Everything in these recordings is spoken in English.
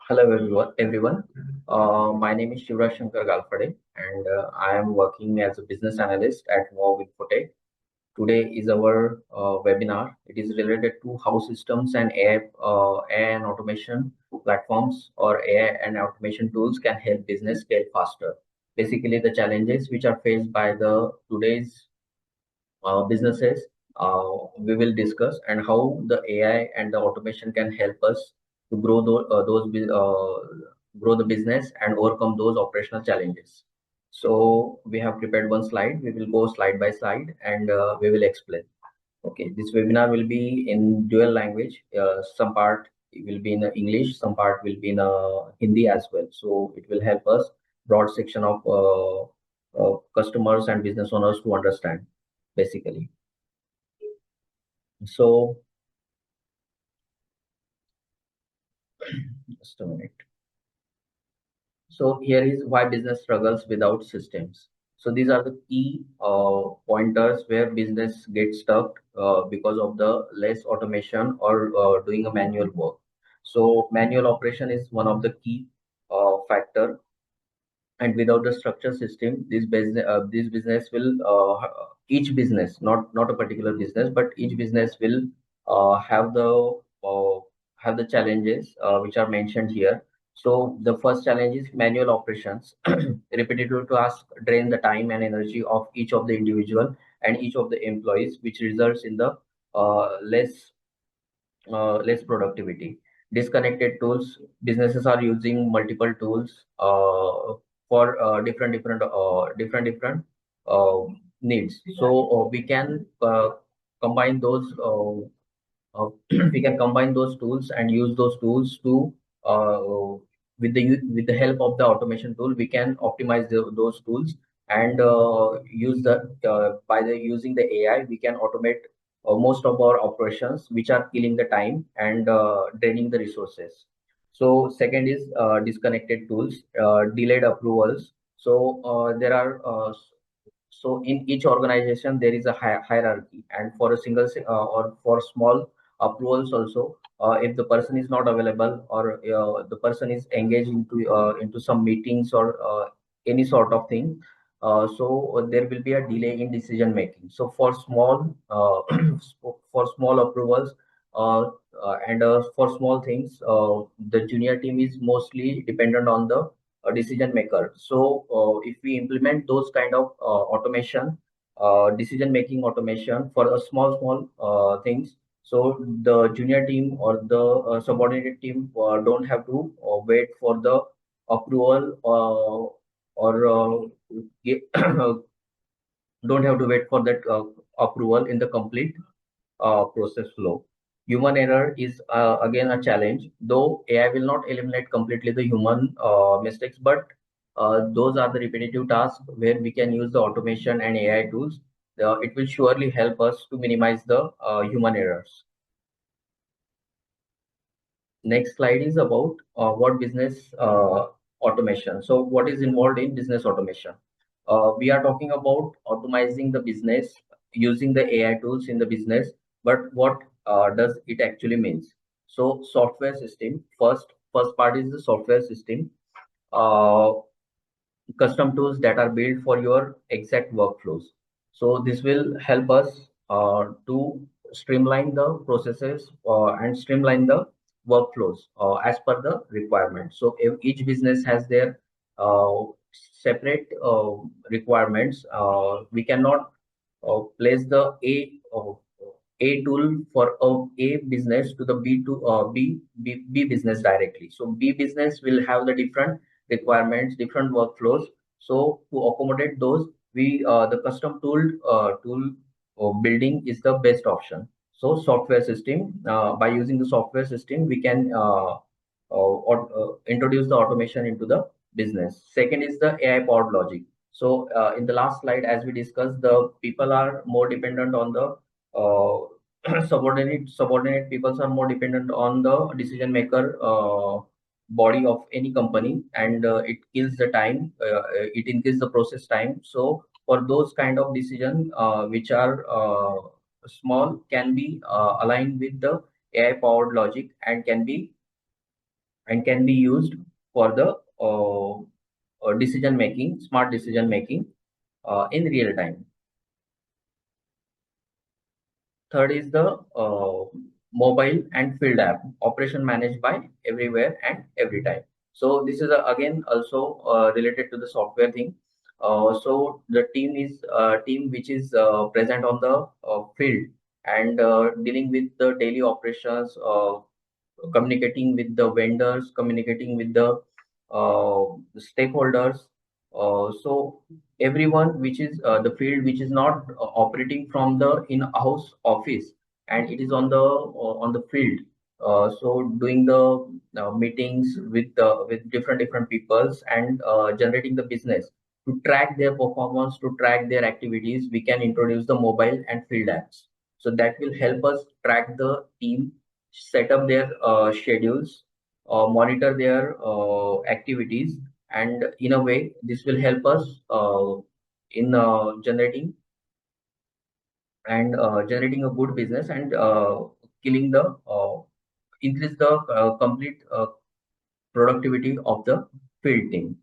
Hello everyone. My name is Shivraj Shankar Galfade, and I am working as a business analyst at WOWinfotech. Today is our webinar. It is related to how systems and AI and automation platforms or AI and automation tools can help business scale faster. Basically, the challenges which are faced by the today's businesses we will discuss, and how the AI and the automation can help us to grow grow the business and overcome those operational challenges. So we have prepared one slide. We will go slide by slide, and we will explain. Okay, this webinar will be in dual language. Some part will be in English, some part will be in Hindi as well. So it will help us broad section of customers and business owners to understand basically. So just a minute. So here is why business struggles without systems. So these are the key pointers where business gets stuck because of the less automation or doing a manual work. So manual operation is one of the key factor, and without the structure system, this business will each business, not a particular business, but each business will uh, have the uh, have the challenges which are mentioned here. So the first challenge is manual operations. Repetitive tasks drain the time and energy of each of the individual and each of the employees, which results in the less productivity. Disconnected tools. Businesses are using multiple tools for different uh, needs. So we can combine those. We can combine those tools and use those tools to with the help of the automation tool, we can optimize those tools, and use the by the using the AI, we can automate most of our operations which are killing the time and draining the resources. So second is disconnected tools, delayed approvals. So there are so in each organization there is a hierarchy, and for a or for small approvals also, if the person is not available, or the person is engaged into some meetings or any sort of thing, so there will be a delay in decision making. So for small for small approvals, uh, and for small things, the junior team is mostly dependent on the decision maker. So if we implement those kind of automation, decision making automation for a small things, so the junior team or the subordinate team don't have to wait for the approval, or don't have to wait for that approval in the complete process flow. Human error is again a challenge, though AI will not eliminate completely the human mistakes, but those are the repetitive tasks where we can use the automation and AI tools. It will surely help us to minimize the human errors. Next slide is about what business automation. So what is involved in business automation? We are talking about optimizing the business using the AI tools in the business, but what does it actually means? So software system, first part is the software system. Uh, Custom tools that are built for your exact workflows. So this will help us to streamline the processes and streamline the workflows as per the requirement. So if each business has their uh, separate requirements, we cannot place the A tool for A business to the B business directly. So B business will have the different requirements, different workflows. So to accommodate those, we the custom tool building is the best option. So software system, by using the software system, we can introduce the automation into the business. Second is the AI powered logic. So in the last slide, as we discussed, the people are more dependent on the subordinate peoples are more dependent on the decision maker body of any company, and it kills the time, it increases the process time. So for those kind of decision which are small, can be aligned with the AI powered logic, and can be and can be used for the decision making, smart decision making in real time. Third is the mobile and field app operation managed by everywhere and every time. So this is again also related to the software thing. So the team is team which is present on the field and dealing with the daily operations, communicating with the vendors, communicating with the uh, stakeholders. So everyone which is the field which is not operating from the in-house office and it is on the field. So doing the meetings with different peoples and generating the business to track their performance, to track their activities. We can introduce the mobile and field apps. So that will help us track the team, set up their schedules, monitor their activities, and in a way, this will help us in generating a good business and killing the increase the complete productivity of the field team.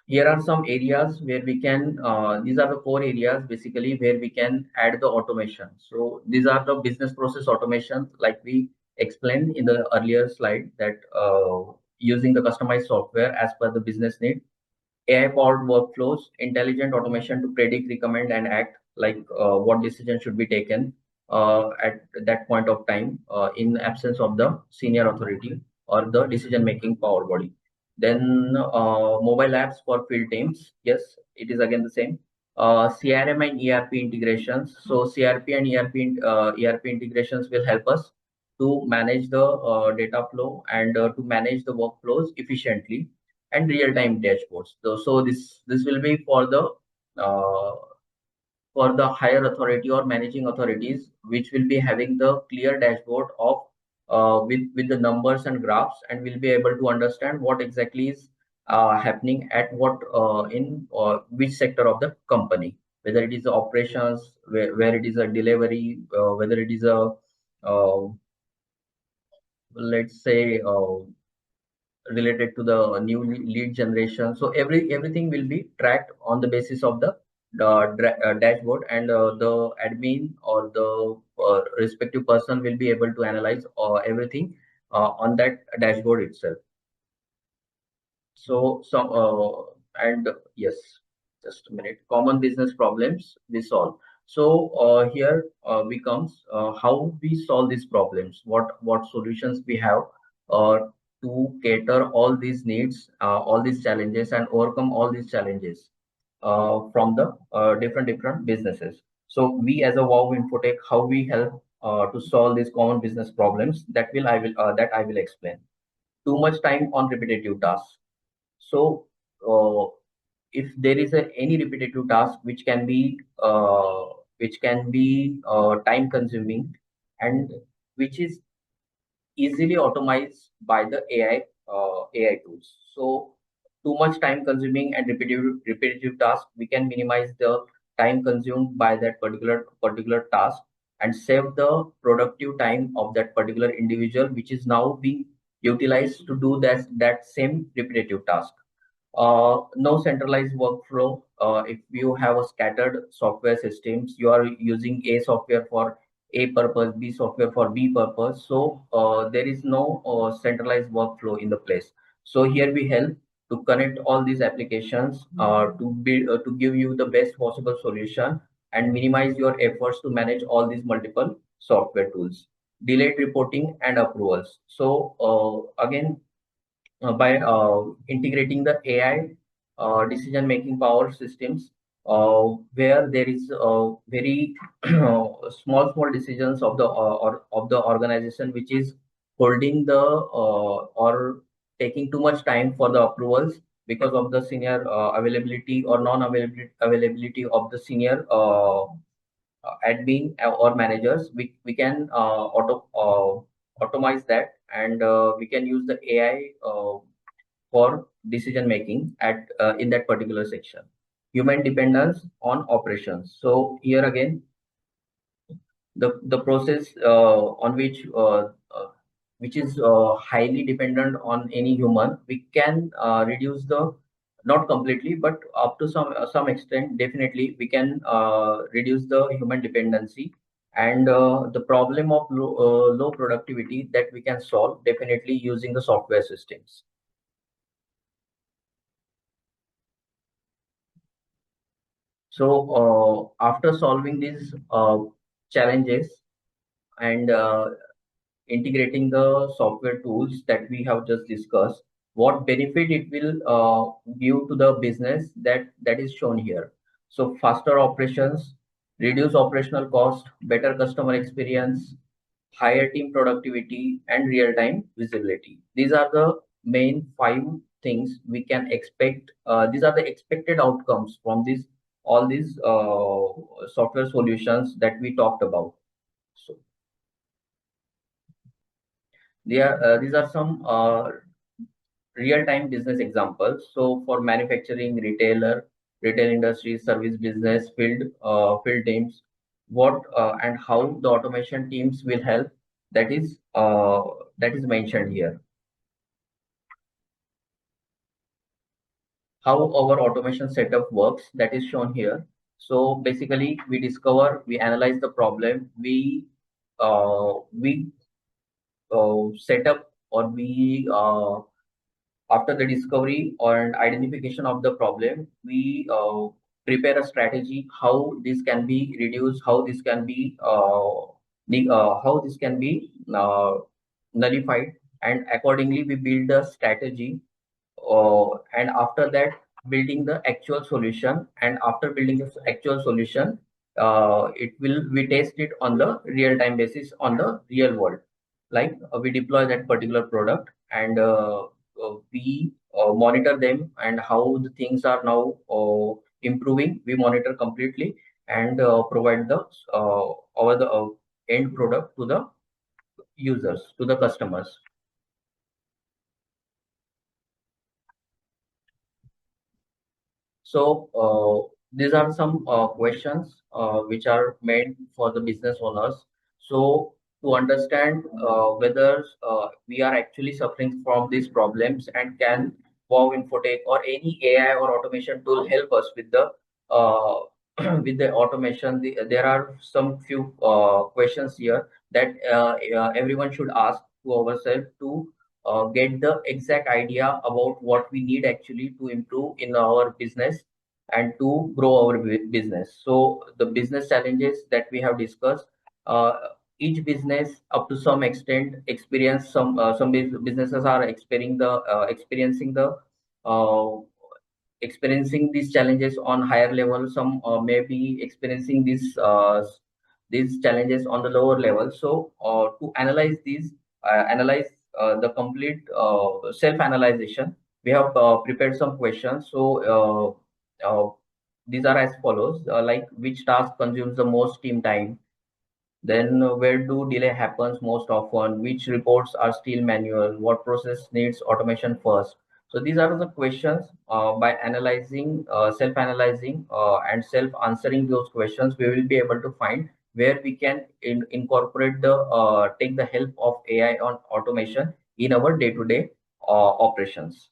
Here are some areas where we can, these are the core areas basically where we can add the automation. So these are the business process automation, like we explained in the earlier slide, that using the customized software as per the business need, AI-powered workflows, intelligent automation to predict, recommend, and act, like what decision should be taken at that point of time in absence of the senior authority or the decision-making power body. Then mobile apps for field teams. Yes, it is again the same. CRM and ERP integrations. So CRP and ERP integrations will help us to manage the data flow and to manage the workflows efficiently, and real-time dashboards. So this will be uh, for the higher authority or managing authorities, which will be having the clear dashboard of with the numbers and graphs, and will be able to understand what exactly is happening at what in which sector of the company, whether it is the operations, where it is a delivery, whether it is a let's say related to the new lead generation. So everything will be tracked on the basis of the dashboard, and the admin or the respective person will be able to analyze everything on that dashboard itself. So some and yes, just a minute. Common business problems we solve. So here we comes how we solve these problems. What solutions we have uh, to cater all these needs, all these challenges, and overcome all these challenges from the different businesses. So we as a WOWinfotech, how we help to solve these common business problems. That I will explain. Too much time on repetitive tasks. So, if there is any repetitive task which can be time consuming, and which is easily automized by the AI tools. So too much time consuming and repetitive task, we can minimize the time consumed by that particular task and save the productive time of that particular individual, which is now being utilized to do that same repetitive task. No centralized workflow. If you have a scattered software systems, you are using A software for A purpose, B software for B purpose. So there is no centralized workflow in the place. So here we help to connect all these applications to give you the best possible solution and minimize your efforts to manage all these multiple software tools. Delayed reporting and approvals. So again, by integrating the AI decision-making power systems, where there is very small decisions of the or of the organization which is holding the or taking too much time for the approvals because of the senior availability or non-availability of the senior admin or managers. We can automize that, and we can use the AI for decision making at in that particular section. Human dependence on operations. So here again, the process on which which is highly dependent on any human, we can reduce the, not completely, but up to some extent, definitely we can reduce the human dependency, and the problem of low productivity that we can solve definitely using the software systems. So after solving these challenges and integrating the software tools that we have just discussed, what benefit it will give to the business, that is shown here. So faster operations, reduce operational cost, better customer experience, higher team productivity, and real-time visibility. These are the main five things we can expect. These are the expected outcomes from these all these software solutions that we talked about. So these are some real-time business examples. So for manufacturing, retail industry, service business, field teams, what and how the automation teams will help. That is mentioned here. How our automation setup works, that is shown here. So basically, we analyze the problem, we set up, or we after the discovery and identification of the problem, we prepare a strategy how this can be reduced, how this can be nullified, and accordingly we build a strategy, and after that building the actual solution, and after building the actual solution, it will we test it on the real time basis on the real world, like we deploy that particular product, and we monitor them, and how the things are now improving, we monitor completely, and provide the over the end product to the users, to the customers. So these are some questions which are made for the business owners. So to understand whether we are actually suffering from these problems, and can WOWinfotech or any AI or automation tool help us with the uh, with the automation. There are some few questions here that everyone should ask to ourselves to get the exact idea about what we need actually to improve in our business and to grow our business. So the business challenges that we have discussed, uh, each business up to some extent experience some businesses are experiencing the uh, experiencing these challenges on higher level. Some may be experiencing these challenges on the lower level. So to analyze the complete self analyzation, we have prepared some questions. So these are as follows, like which task consumes the most team time, then where do delay happens most often? Which reports are still manual? What process needs automation first? So these are the questions. By analyzing, self-analyzing, and self-answering those questions, we will be able to find where we can incorporate take the help of AI on automation in our day-to-day operations.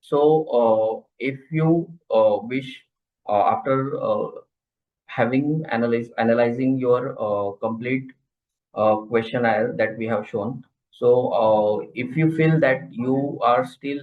So if you wish, after analyzing your complete questionnaire that we have shown. So if you feel that you are still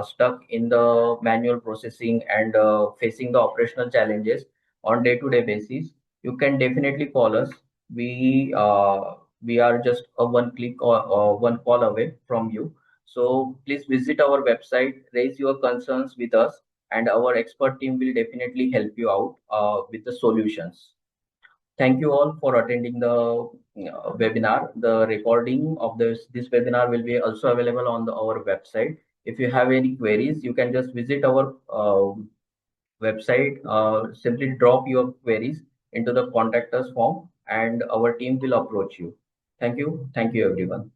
stuck in the manual processing and facing the operational challenges on day-to-day basis, you can definitely call us. We are just a one call away from you. So please visit our website, raise your concerns with us, and our expert team will definitely help you out with the solutions. Thank you all for attending the webinar. The recording of this webinar will be also available on our website. If you have any queries, you can just visit our website. Simply drop your queries into the contact us form, and our team will approach you. Thank you. Thank you, everyone.